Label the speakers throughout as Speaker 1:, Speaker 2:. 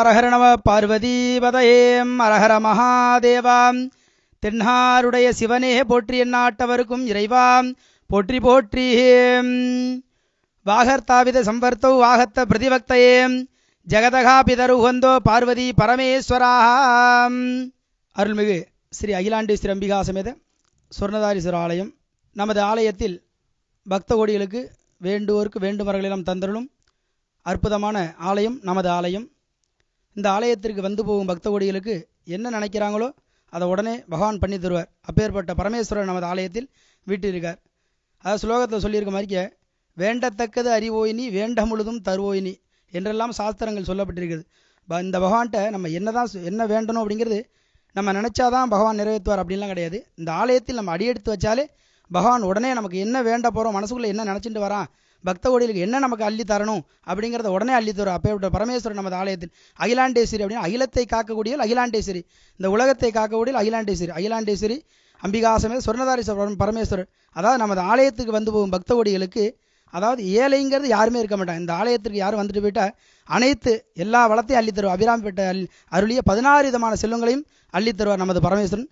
Speaker 1: அரஹர நம பார்வதீபதேம் அரஹர மகாதேவாம். தென்னாருடைய சிவனே போற்றி, எந்நாட்டவருக்கும் இறைவாம் போற்றி போற்றி. வாகர்த்தாவித சம்பர்த்தௌ வாகத்த பிரதிபக்தயேம் ஜெகதகா பிதருகந்தோ பார்வதி பரமேஸ்வராம். அருள்மிகு ஸ்ரீ அகிலாண்டேஸ்வரி அம்பிகா சமேத சொர்ணதாரீஸ்வரர் ஆலயம். நமது ஆலயத்தில் பக்த கோடிகளுக்கு வேண்டுவோருக்கு வேண்டுமவர்களெல்லாம் தந்தருளும் அற்புதமான ஆலயம் நமது ஆலயம். இந்த ஆலயத்திற்கு வந்து போகும் பக்த கோடிகளுக்கு என்ன நினைக்கிறாங்களோ அதை உடனே பகவான் பண்ணி தருவார். அப்பேற்பட்ட பரமேஸ்வரர் நமது ஆலயத்தில் வீட்டிருக்கார். அதாவது ஸ்லோகத்தில் சொல்லியிருக்க மாதிரிக்க வேண்டத்தக்கது அறிவோயினி வேண்ட முழுதும் தருவோயினி என்றெல்லாம் சாஸ்திரங்கள் சொல்லப்பட்டிருக்கிறது. இந்த பகவான்கிட்ட நம்ம என்ன வேண்டணும் அப்படிங்கிறது நம்ம நினச்சாதான் பகவான் நிறைவேற்றுவார் அப்படின்லாம் கிடையாது. இந்த ஆலயத்தில் நம்ம அடியெடுத்து வச்சாலே பகவான் உடனே நமக்கு என்ன வேண்ட போகிறோம், மனசுக்குள்ளே என்ன நினச்சிட்டு வரான், பக்த கோடிகளுக்கு என்ன நமக்கு அள்ளி தரணும் அப்படிங்கிறத உடனே அள்ளி தரும். அப்பேற்பட்ட பரமேஸ்வரர் நமது ஆலயத்தில் அகிலாண்டேஸ்வரி அப்படின்னா அகிலத்தை காக்கக்கூடிய அகிலாண்டேஸ்வரி, இந்த உலகத்தை காக்கக்கூடிய அகிலாண்டேஸ்வரி. அகிலாண்டேஸ்வரி அம்பிகாசமே சொர்ணதாரீஸ்வரர் பரமேஸ்வரர். அதாவது நமது ஆலயத்துக்கு வந்து போகும் பக்த கோடிகளுக்கு, அதாவது ஏழைங்கிறது யாருமே இருக்க மாட்டாங்க. இந்த ஆலயத்திற்கு யாரும் வந்துட்டு போயிட்டா அனைத்து எல்லா வளத்தையும் அள்ளி தருவார். அபிராமிப்பட்ட அருளிய 16 விதமான செல்வங்களையும் அள்ளி தருவார் நமது பரமேஸ்வரன்.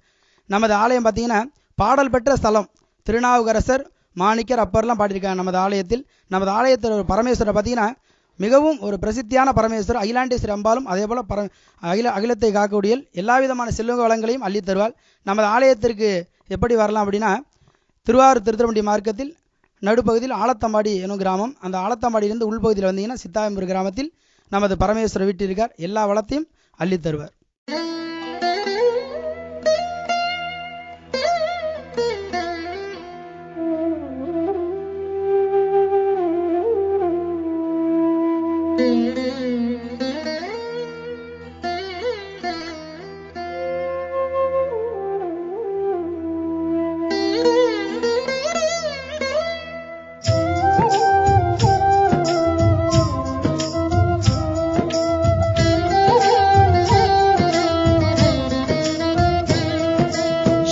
Speaker 1: நமது ஆலயம் பார்த்தீங்கன்னா பாடல் பெற்ற ஸ்தலம். திருநாவுக்கரசர், மாணிக்கர், அப்பர்லாம் பாடியிருக்காங்க நமது ஆலயத்தில். நமது ஆலயத்தில் ஒரு பரமேஸ்வரர் பார்த்தீங்கன்னா மிகவும் ஒரு பிரசித்தியான பரமேஸ்வரர் அகிலாண்டேஸ்வரி அம்பாலும் அதே போல் அகிலத்தை காக்கக்கூடிய எல்லா விதமான செல்வ வளங்களையும் அள்ளி தருவாள். நமது ஆலயத்திற்கு எப்படி வரலாம் அப்படின்னா, திருவாரூர் திருத்துறைப்பூண்டி மார்க்கத்தில் நடுப்பகுதியில் ஆலத்தம்பாடி எனும் கிராமம். அந்த ஆலத்தம்பாடியிலிருந்து உள்பகுதியில் வந்தீங்கன்னா சித்தாயம்பூர் கிராமத்தில் நமது பரமேஸ்வரர் வீட்டிருக்கார். எல்லா வளத்தையும் அள்ளி தருவார்.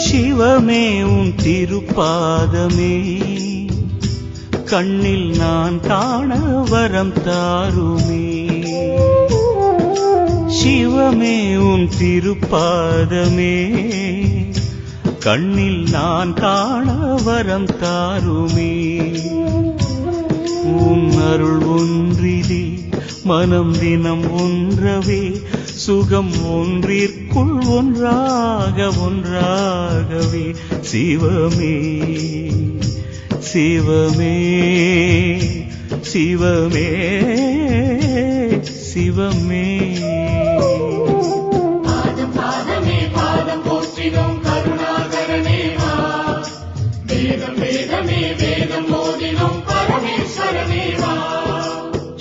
Speaker 2: சிவமே உன் திருப்பாதமே கண்ணில் நான் காண வரம் தாருமே. சிவமே உன் திருப்பாதமே கண்ணில் நான் காண வரம் தாருமே. உன் அருள் ஒன்றிலே மனம் தினம் ஒன்றவே சுகம் ஒன்றிற்குள் ஒன்றாகவே சிவமே சிவமே சிவமே சிவமே.
Speaker 3: பாதம் பாதமே பாதம் போற்றினோம் கருணாகரனே வா. வேதம் வேதமே வேதம் மோதினோம் பரமேஸ்வரனே வா.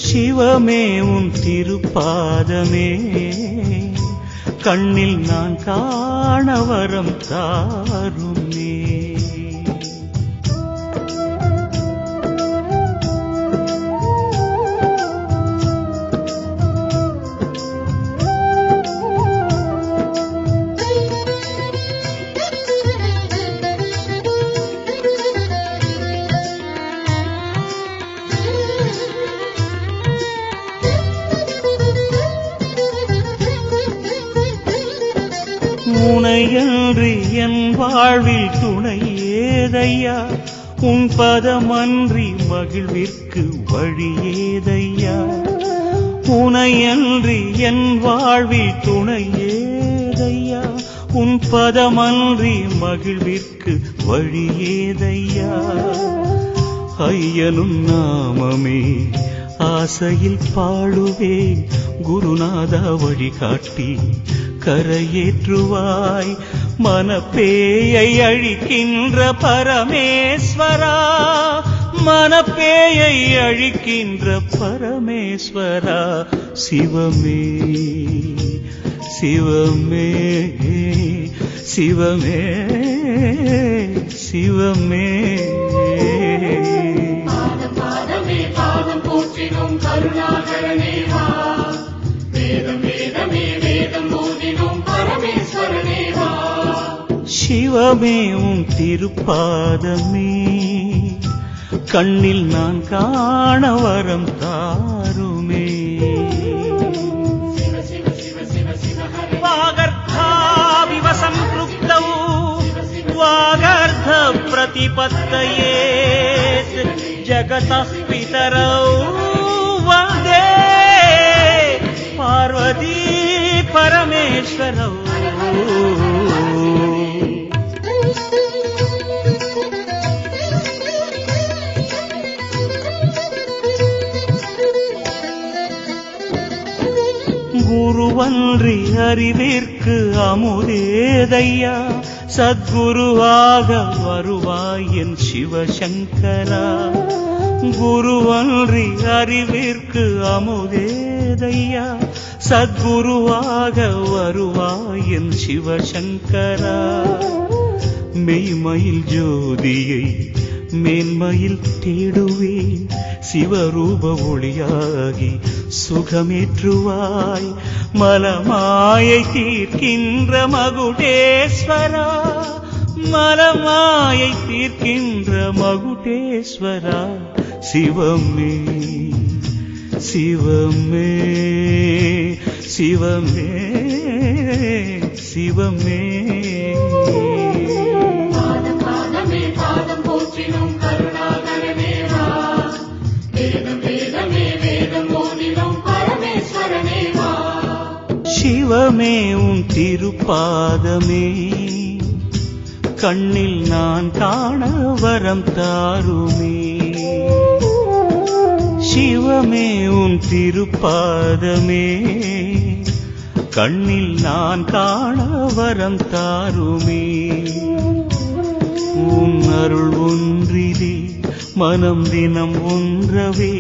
Speaker 2: சிவமே உன் திருப்பாதமே கண்ணில் நான் காண வரம் தாருமே. உனையன்றி என் வாழ்வில் துணை ஏதையா, உன் பதமன்றி மகிழ்விற்கு வழி ஏதையா. உனையன்றி என் வாழ்வில் துணை ஏதையா, உன் பதமன்றி மகிழ்விற்கு வழி ஏதையா. ஐயனும் நாமமே ஆசையில் பாடுவேன், குருநாதா வழிகாட்டி கரையேற்றுவாய். மனப்பேயை அழிக்கின்ற பரமேஸ்வரா, மனப்பேயை அழிக்கின்ற பரமேஸ்வரா. சிவமே சிவமே சிவமே சிவமே.
Speaker 3: பாதம் பாதமே பாதம் போற்றினோம் கருணாகரனே வா. வேதம் வேதமே வேதம் மோதினோம் பரமேஸ்வரனே வா.
Speaker 2: சிவமே உன் திருப்பாதமே கண்ணில் நான் காண வரம் தாருமே.
Speaker 3: சிவ சிவ
Speaker 2: पतिपत्तये जगतः पितरौ वन्दे पार्वती परमेश्वरौ குருவன்றி அறிவிற்கு அமுதேதையா சத்குருவாக வருவாய் என் சிவசங்கரா குருவன்றி அறிவிற்கு அமுதேதையா சத்குருவாக வருவாய் என் சிவசங்கரா மெய்மயில் ஜோதியை மேன்மையில் தேடுவேன் சிவரூப ஒளியாகி சுகமேற்றுவாய் மலமாயை தீர்க்கின்ற மகுடேஸ்வரா மலமாயை தீர்க்கின்ற மகுடேஸ்வரா சிவமே சிவமே சிவமே சிவமே சிவமே உன் திருப்பாதமே கண்ணில் நான் காண வரம் தாருமே சிவமே உன் திருப்பாதமே கண்ணில் நான் காண வரம் தாருமே உன் அருள் ஒன்றிலே மனம் தினம் ஒன்றவே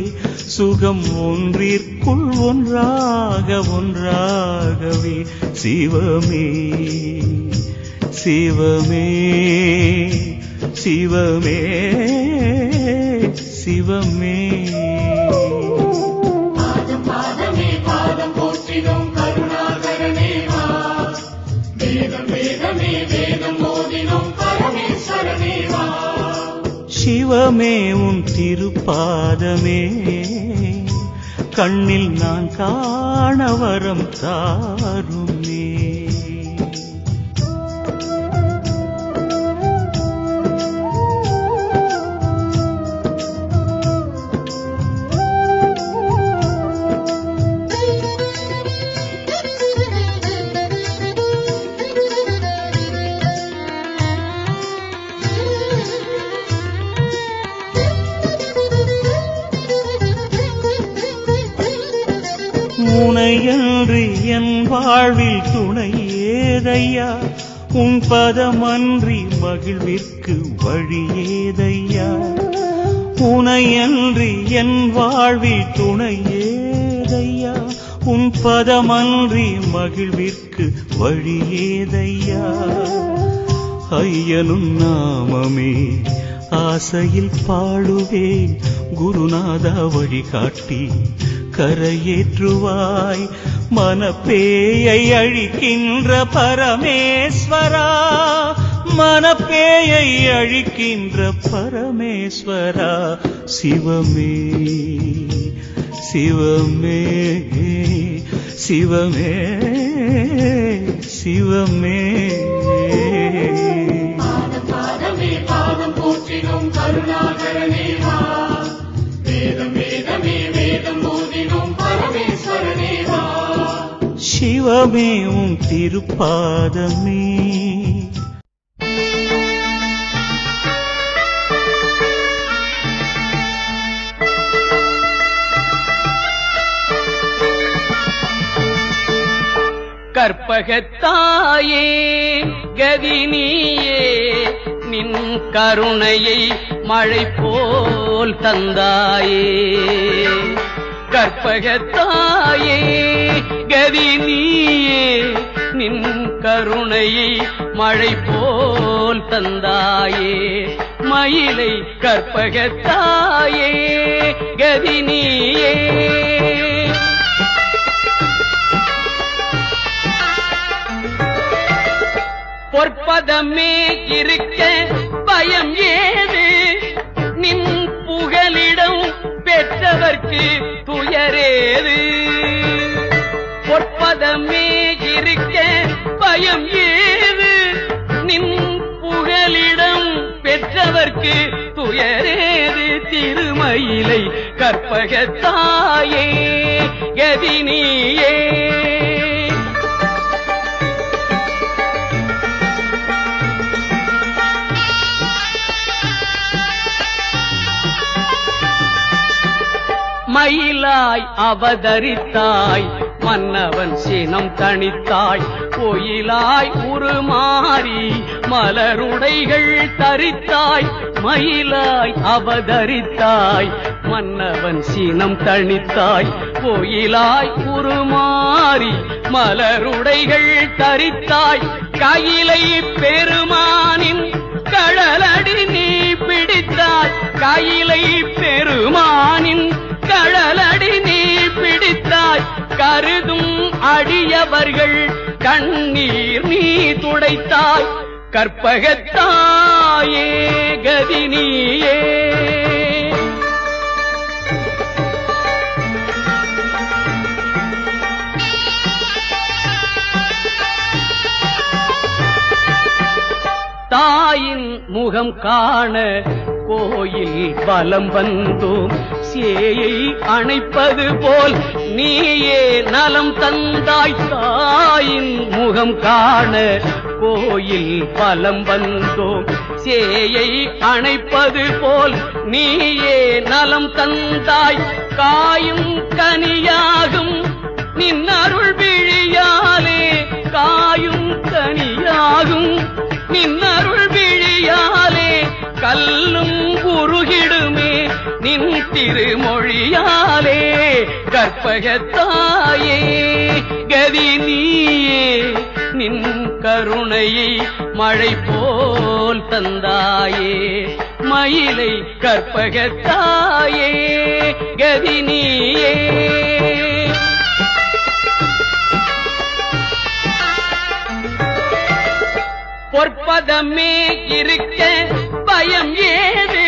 Speaker 2: சுகம் ஒன்றிற்குள் ஒன்றாகவே சிவமே சிவமே சிவமே சிவமே சிவமே உன் திருப்பாதமே கண்ணில் நான் காண வரம் தாருமே உனையன்றி என் வாழ்வில் துணையேதையா உன் பதமன்றி மகிழ்விற்கு வழியேதையா உனையன்றி என் வாழ்வில் துணையேதையா உன் பதமன்றி மகிழ்விற்கு வழியேதையா ஐயனும் நாமமே ஆசையில் பாடுவேன் குருநாதா வழிகாட்டி கரையேற்றுவாய் மனப்பேயை அழிக்கின்ற பரமேஸ்வரா மனப்பேயை அழிக்கின்ற பரமேஸ்வரா சிவமே சிவமே சிவமே சிவமே
Speaker 3: பாதம் போற்றினும் கருணாகரனே வா வேதம் வேதமே வேதம் போதினும் பரமேஸ்வரனே வா
Speaker 2: சிவமே உன் திருப்பாதமே
Speaker 4: கற்பகத்தாயே கதினியே நின் கருணையை மழை போல் தந்தாயே கற்பகத்தாயே கதினியே நின் கருணையை மழை போல் தந்தாயே மயிலை கற்பகத்தாயே கதினியே பொற்பதமே இருக்க பயம் ஏது நின் புகலிடம் பெற்றவர்க்கு துயரேது பொற்பதமே இருக்க பயம் ஏது நின் புகலிடம் பெற்ற பெற்றவர்க்கு துயரேது திருமயிலை கற்பகத்தாயே கதினியே. மயிலாய் அவதரித்தாய் மன்னவன் சினம் தணித்தாய் கோயிலாய் உருமாறி மலருடைகள் தரித்தாய். மயிலாய் அவதரித்தாய் மன்னவன் சினம் தணித்தாய் கோயிலாய் உருமாறி மலருடைகள் தரித்தாய். கையிலை பெருமானின் கழலடி நீ பிடித்தாய். கையிலை பெருமானின் கழலடி நீ பிடித்தாய். கருதும் அடியவர்கள் கண்ணீர் நீ துடைத்தாய். கற்பகத்தாயே கதினியே. தாயின் முகம் காண கோயில் பலம் வந்தோம். சேயை அணைப்பது போல் நீயே நலம் தந்தாய். தாயின் முகம் காண கோயில் பலம் வந்தோம். சேயை அணைப்பது போல் நீயே நலம் தந்தாய். காயும் கனியாகும் நின் அருள் விழியாலே. காயும் கனியாகும் நின் அருள் விழியாலே. கல்லும் உருகிடுமே நின் திருமொழியாலே. கற்பகத்தாயே கதினியே. நின் கருணையை மழை போல் தந்தாயே மயிலை கற்பகத்தாயே கதினியே. பொற்பதமே இருக்க பயம் ஏது.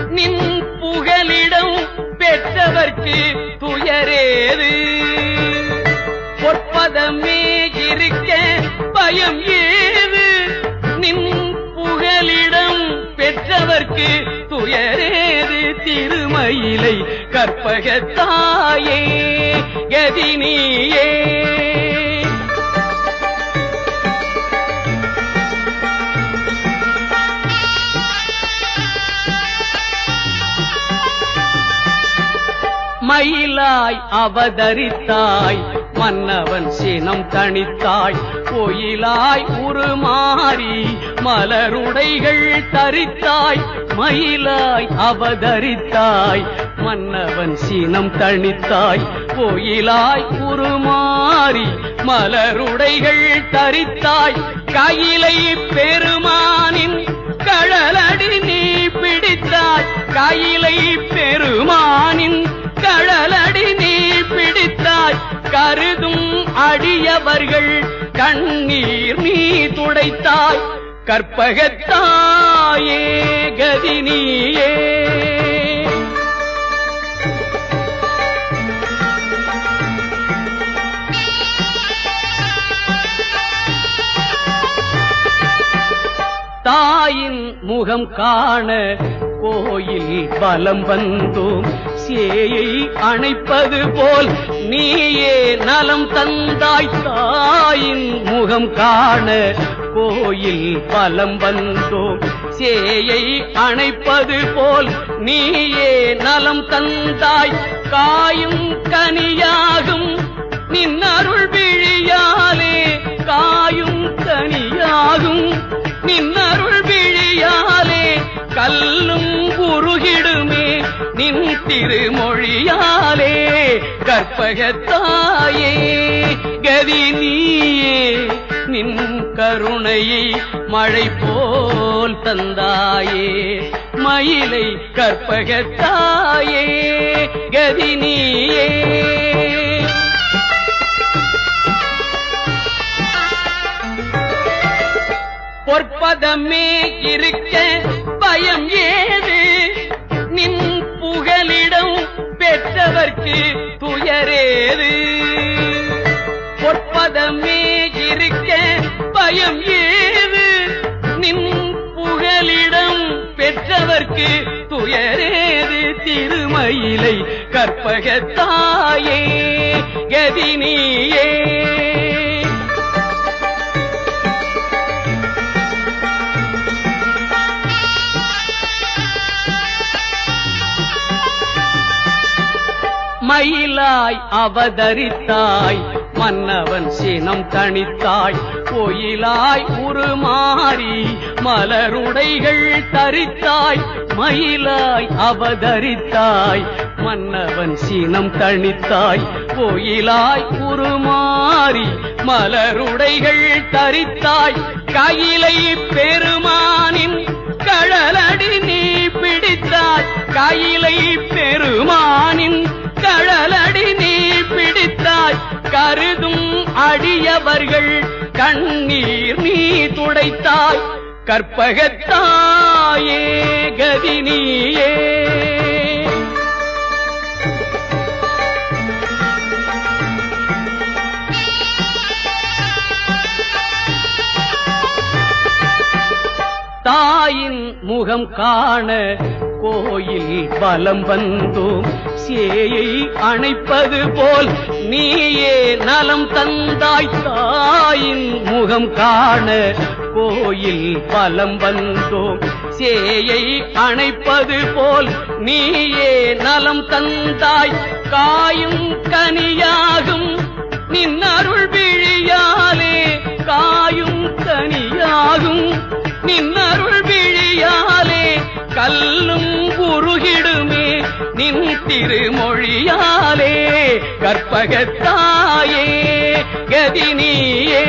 Speaker 4: நின் புகலிடம் பெற்றவர்க்கு துயரேது. பொற்பதமே இருக்க பயம் ஏது. நின் புகலிடம் பெற்றவர்க்கு துயரேது திருமயிலை கற்பகத்தாயே கதினியே. மயிலாய் அவதரித்தாய் மன்னவன் சினம் தணித்தாய். கோயிலாய் உருமாறி மலருடைகள் தரித்தாய். மயிலாய் அவதரித்தாய் மன்னவன் சினம் தணித்தாய். கோயிலாய் உருமாறி மலருடைகள் தரித்தாய். கையிலை பெருமானின் கழலடி நீ பிடித்தாய். கையிலை பெருமானின் கழலடி நீ பிடித்தாய். கருதும் அடியவர்கள் கண்ணீர் நீ துடைத்தாய். கற்பகத்தாயே கதினியே. தாயின் முகம் காண கோயில் பலம் வந்தோம். சேயை அணைப்பது போல் நீயே நலம் தந்தாய். தாயின் முகம் காண கோயில் பலம் வந்தோம். சேயை அணைப்பது போல் நீயே நலம் தந்தாய். காயும் கனியாகும் நின் அருள் விழியாலே. காயும் கனியாகும் நின் அருள் விழியாலே. கல்லும் உருகிடுமே நின் திருமொழியாலே. கற்பகத்தாயே கதினியே. நின் கருணையை மழை போல் தந்தாயே மயிலை கற்பகத்தாயே கதினியே. பொற்பதமே இருக்க பயம் ஏது. நின் புகலிடம் பெற்றவர்க்கு துயரேது. பொற்பதமே இருக்க பயம் ஏது. நின் புகலிடம் திருமயிலை கற்பகத்தாயே கதினியே. மயிலாய் அவதரித்தாய் மன்னவன் சினம் தணித்தாய் கோயிலாய் உருமாறி மலருடைகள் தரித்தாய். மயிலாய் அவதரித்தாய் மன்னவன் சினம் தணித்தாய் கோயிலாய் உருமாறி மலருடைகள் தரித்தாய். கையிலை பெருமானின் கழலடி நீ பிடித்தாய். கையிலை பெருமானின் கழலடி நீ பிடித்தாய். கருதும் அடியவர்கள் கண்ணீர் நீ துடைத்தாய். கற்பகத்தாயே கதினியே. தாயின் முகம் காண கோயில் பலம் வந்தோம். சேயை அணைப்பது போல் நீயே நலம் தந்தாய். தாயின் முகம் காண கோயில் பலம் வந்தோம். சேயை அணைப்பது போல் நீயே நலம் தந்தாய். காயும் கனியாகும் நின் அருள் விழியாலே. காயும் கனியாகும் நின் அருள் விழியாலே. கல்லும் உருகிடுமே நின் திருமொழியாலே. கற்பகத்தாயே கதினியே.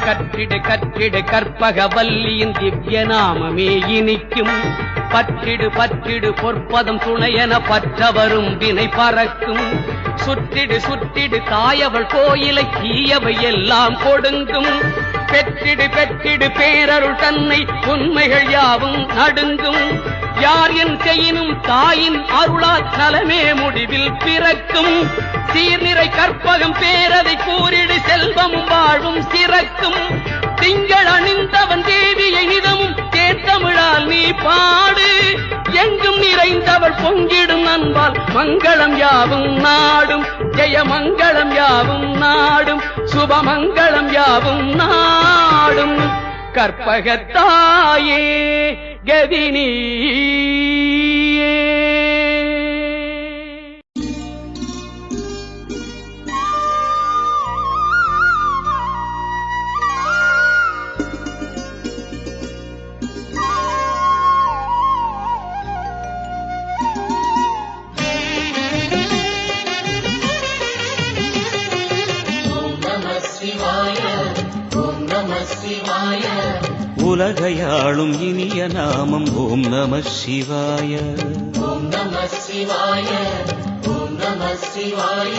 Speaker 4: கற்றிடு கற்றிடு கற்பகவல்லியின் திவ்ய நாமமே இனிக்கும். பற்றிடு பற்றிடு பொற்பதம் துணையென பற்றவரும் வினை பறக்கும். சுற்றிடு சுற்றிடு தாயவள் கோயிலை தீயவை எல்லாம் கொடுங்கும். பெற்றிடு பெற்றிடு பேரருள் தன்னை உண்மைகள் யாவும் நடுங்கும். யார் என் செய்யினும் தாயின் அருளால் நலமே முடிவில் பிறக்கும். சீர்நிறை கற்பகம் பேரதை கூறிடு செல்வமும் வாழ்வும் சிறக்கும். திங்கள் அணிந்தவன் தேவியை நிதமும் தேர்த்தமிழால் நீ பாடு. எங்கும் நிறைந்தவள் பொங்கிடும் அன்பால் மங்களம் யாவும் நாடும். ஜெய மங்களம் யாவும் நாடும். சுபமங்களம் யாவும் நாடும். கற்பகத்தாயே கதினியே.
Speaker 2: உலகையாளும் இனிய நாமம் ஓம் நம சிவாய.
Speaker 3: ஓம் நம சிவாய. ஓம் நம சிவாய.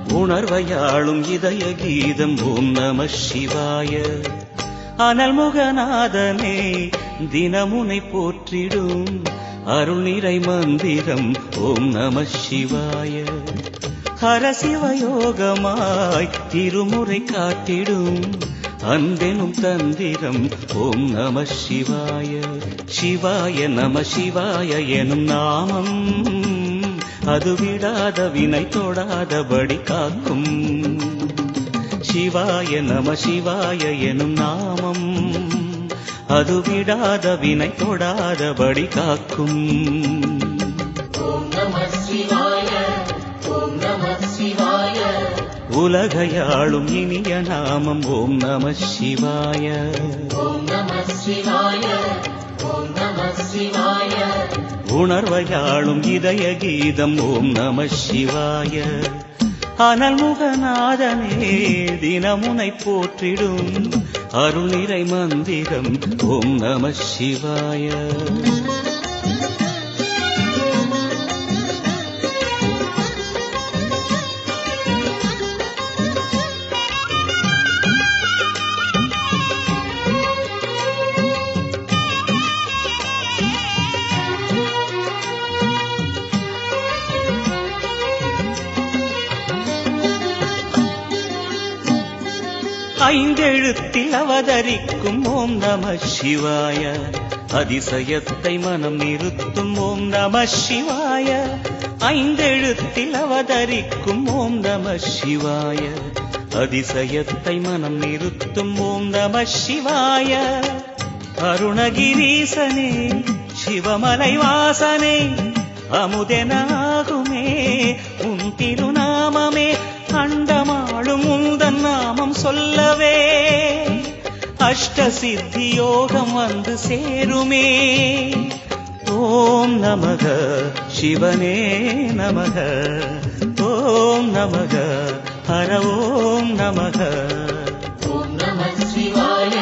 Speaker 2: உணர்வையாளும் இதய கீதம் ஓம் நம சிவாய. அனல்முகநாதனே தினமுனை போற்றிடும் அருள் நிறை மந்திரம் ஓம் நம சிவாய. ஹரசிவயோகமாய் திருமுறை காட்டிடும் அன்பெனும் தந்திரம் ஓம் நம சிவாய. சிவாய நம சிவாய எனும் நாமம் அது விடாத வினை தொடாதபடி காக்கும். சிவாய நம சிவாய எனும் நாமம் அது விடாத வினை தொடாதபடி காக்கும்.
Speaker 3: ஓம் நம சிவாய. ஓம் நம சிவாய.
Speaker 2: உலகையாளும் இனிய நாமம் ஓம் நம சிவாய.
Speaker 3: ஓம் நம சிவாய. ஓம் நம சிவாய.
Speaker 2: உணர்வையாளும் இதய கீதம் ஓம் நம சிவாய. அனல்முகநாதனே தினமுனை போற்றிடும் அருள் நிறை மந்திரம் ஓம் நம சிவாய. ஐந்தெழுத்தில் அவதரிக்கும் ஓம் நம சிவாய, அதிசயத்தை மனம் நிறுத்தும் ஓம் நம சிவாய. ஐந்தெழுத்தில் அவதரிக்கும் ஓம் நம சிவாய, அதிசயத்தை மனம் நிறுத்தும் ஓம் நம சிவாய. அருணகிரீசனே சிவமலை வாசனே, அமுதெனாகுமே உன் திருநாமமே. அண்டமாளும் உந்தன் நாமம் சொல்லவே, அஷ்ட சித்தி யோகம் வந்து சேருமே. ஓம் நமக சிவனே நமக, ஓம் நமக ஹர ஓம் நமக.
Speaker 3: ஓம் நம சிவாய,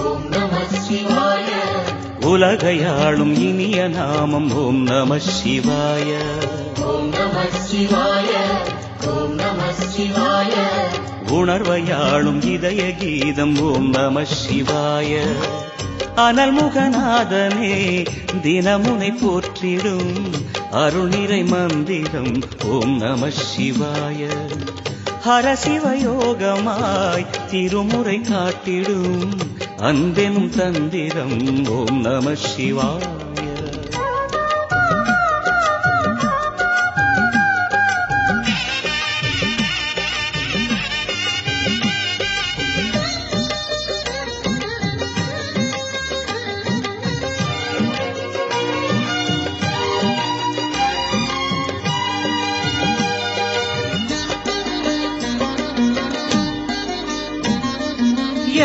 Speaker 3: ஓம் நம சிவாய.
Speaker 2: உலகையாளும் இனிய நாமம் ஓம் நம சிவாய.
Speaker 3: ஓம் நம சிவாய, ஓம் நம சிவாய.
Speaker 2: உணர்வையாளும் இதய கீதம் ஓம் நம சிவாய. அனல்முகநாதனே தினமுனை போற்றிடும் அருள்நிறை மந்திரம் ஓம் நம சிவாய. ஹரசிவயோகமாய் திருமுறை காட்டிடும் அன்பெனும் தந்திரம் ஓம் நம சிவாய.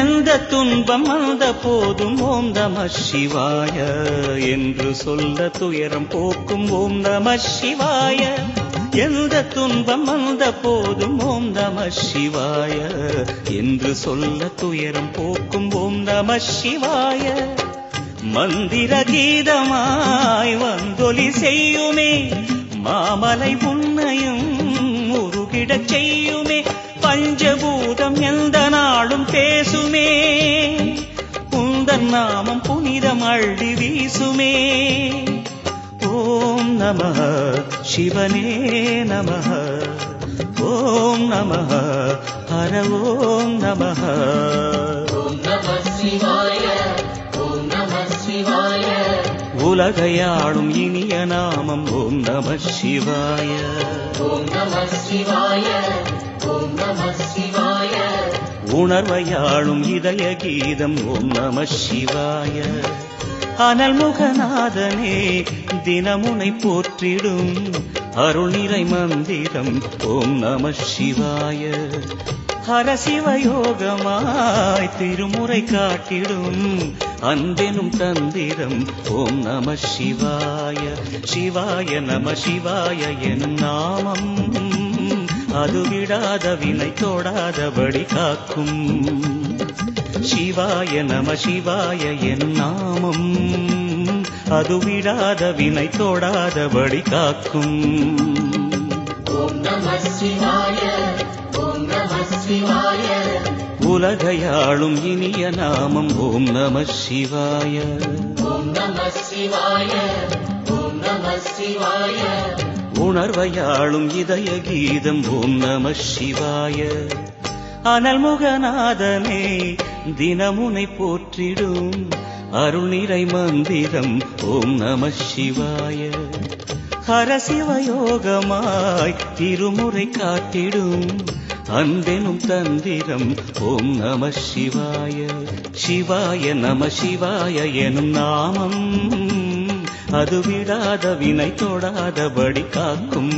Speaker 2: எந்த துன்பம் வந்த போதும் ஓம் நம சிவாய என்று சொல்ல துயரம் போக்கும் ஓம் நம சிவாய. எந்த துன்பம் வந்த போதும் ஓம் நம சிவாய என்று சொல்ல துயரம் போக்கும் ஓம் நம சிவாய. மந்திர கீதமாய் வந்தொலி செய்யுமே, மாமலை உன்னையும் உருகிடச் செய்யுமே. பஞ்சபூதம் எந்த நாளும் பேசுமே, உந்தன் நாமம் புனிதம் அள்ளி வீசுமே. ஓம் நம சிவனே நம, ஓம் நம ஹர ஓம் நம.
Speaker 3: ஓம் நம சிவாய, ஓம் நம சிவாய.
Speaker 2: உலகையாளும் இனிய நாமம் ஓம் நம சிவாய.
Speaker 3: ஓம் நம சிவாய, ஓம் நம சிவாய.
Speaker 2: உணர்வையாளும் இதய கீதம் ஓம் நம சிவாய. அனல்முகநாதனே தினமுனை போற்றிடும் அருள்நிறை மந்திரம் ஓம் நம சிவாய. ஹரசிவயோகமாய் திருமுறை காட்டிடும் அன்பெனும் தந்திரம் ஓம் நம சிவாய. சிவாய நம சிவாய எனும் நாமம் அது விடாத வினை தொடாதபடி காக்கும். சிவாய நம சிவாய எனும் நாமம் அது விடாத வினை தொடாதபடி காக்கும்.
Speaker 3: ஓம் நம சிவாய, ஓம் நம சிவாய.
Speaker 2: உலகையாளும் இனிய நாமம் ஓம் நம சிவாய.
Speaker 3: ஓம் நம சிவாய, ஓம் நம சிவாய.
Speaker 2: உணர்வையாளும் இதய கீதம் ஓம் நம சிவாய. அனல்முகநாதனே தினமுனை போற்றிடும் அருள்நிறை மந்திரம் ஓம் நம சிவாய. ஹரசிவயோகமாய் திருமுறை காட்டிடும் அன்பெனும் தந்திரம் ஓம் நம சிவாய. சிவாய நம சிவாய எனும் நாமம் அது விடாத வினை தொடாதபடி காக்கும்.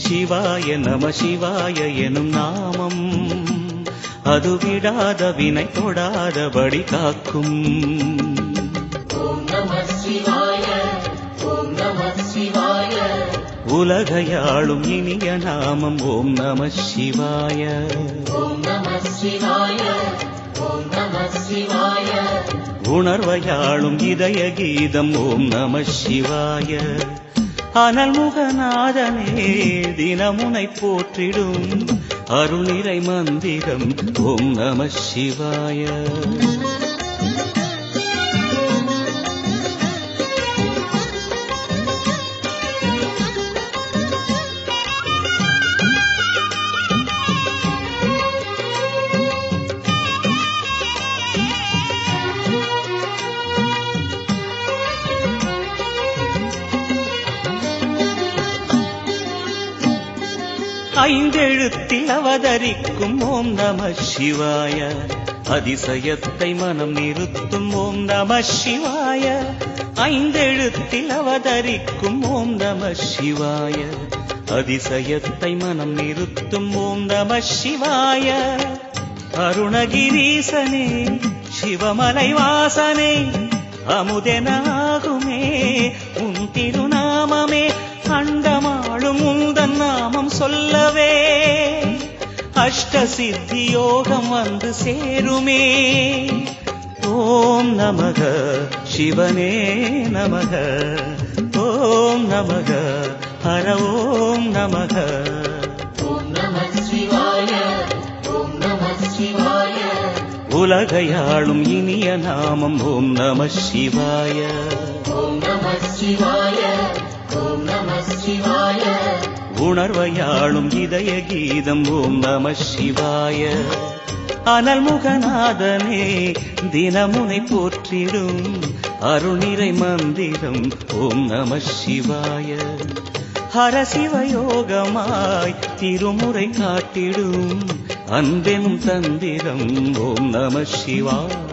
Speaker 2: சிவாய நம சிவாய எனும் நாமம் அது விடாத வினை தொடாதபடி காக்கும்.
Speaker 3: ஓம் நம சிவாய, ஓம் நம சிவாய.
Speaker 2: உலகையாளும் இனிய நாமம் ஓம் நம சிவாய.
Speaker 3: ஓம் நம சிவாய, ஓம் நம சிவாய.
Speaker 2: உணர்வையாளும் இதய கீதம் ஓம் நம சிவாய. அனல்முகநாதனே தினமுனை போற்றிடும் அருள்நிறை மந்திரம் ஓம் நம சிவாய. ஐந்தெழுத்தில் அவதரிக்கும் ஓம் நம சிவாய. அதிசயத்தை மனம் நிறுத்தும் ஓம் நம சிவாய. ஐந்தெழுத்தில் அவதரிக்கும் ஓம் நம சிவாய. அதிசயத்தை மனம் நிறுத்தும் ஓம் நம சிவாய. அருணகிரீசனே சிவமலை வாசனே அமுதெனாகுமே உன் திருநாமமே. அண்டமாளும் உந்தன் நாமம் சொல்லவே அஷ்ட சித்தி யோகம் வந்து சேருமே. ஓம் நமக சிவனே நமக. ஓம் நமக ஹர ஓம் நமக.
Speaker 3: ஓம் நம சிவாய ஓம் நம சிவாய.
Speaker 2: உலகையாளும் இனிய நாமம் ஓம் நம சிவாய.
Speaker 3: ஓம் நம சிவாய ஓம் நம சிவாய.
Speaker 2: உணர்வையாளும் இதய கீதம் ஓம் நம சிவாய. அனல்முகநாதனே தினமுனை போற்றிடும் அருணிறை மந்திரம் ஓம் நம சிவாய. ஹரசிவயோகமாய் திருமுறை காட்டிடும் அன்பெனும் தந்திரம் ஓம் நம சிவாய.